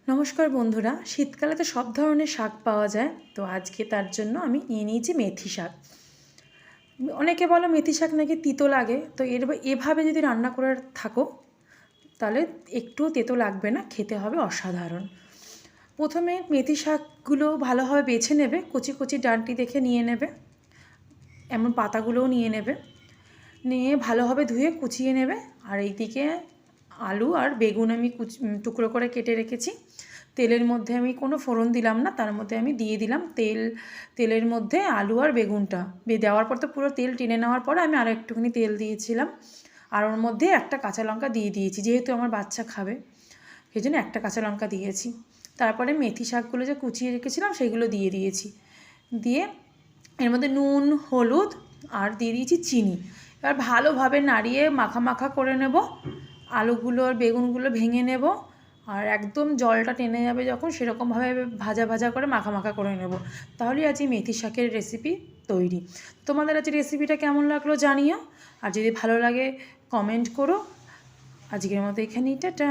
নমস্কার বন্ধুরা, শীতকালে তো সব ধরনের শাক পাওয়া যায়। তো আজকে তার জন্য আমি নিয়ে নিয়েছি মেথি শাক। অনেকে বলো মেথি শাক নাকি তিতো লাগে, তো এভাবে যদি রান্না করে থাকো তাহলে একটুও তেতো লাগবে না, খেতে হবে অসাধারণ। প্রথমে মেথি শাকগুলো ভালোভাবে বেছে নেবে, কচি কচি ডাঁটি দেখে নিয়ে নেবে, এমন পাতাগুলোও নিয়ে নেবে, নিয়ে ভালোভাবে ধুয়ে কুচিয়ে নেবে। আর এইদিকে আলু আর বেগুন আমি টুকরো করে কেটে রেখেছি। তেলের মধ্যে আমি কোনো ফোড়ন দিলাম না, তার মধ্যে আমি দিয়ে দিলাম তেলের মধ্যে আলু আর বেগুনটা দেওয়ার পর তো পুরো তেল টেনে নেওয়ার পরে আমি আরও একটুখানি তেল দিয়েছিলাম, আর ওর মধ্যে একটা কাঁচা লঙ্কা দিয়ে দিয়েছি, যেহেতু আমার বাচ্চা খাবে সেই জন্য একটা কাঁচা লঙ্কা দিয়েছি। তারপরে মেথি শাকগুলো যে কুচিয়ে রেখেছিলাম সেগুলো দিয়ে দিয়েছি, দিয়ে এর মধ্যে নুন, হলুদ আর দিয়ে দিয়েছি চিনি। এবার ভালোভাবে নাড়িয়ে মাখা মাখা করে নেব। আলুগুলো আর বেগুনগুলো ভেঙে নেব, আর একদম জলটা টেনে যাবে যখন সেরকমভাবে ভাজা ভাজা করে মাখা মাখা করে নেব। তাহলেই আজ এই মেথি শাকের রেসিপি তৈরি। তোমাদের আজ রেসিপিটা কেমন লাগলো জানিও, আর যদি ভালো লাগে কমেন্ট করো। আজকের মতো এখানেই, টাটা।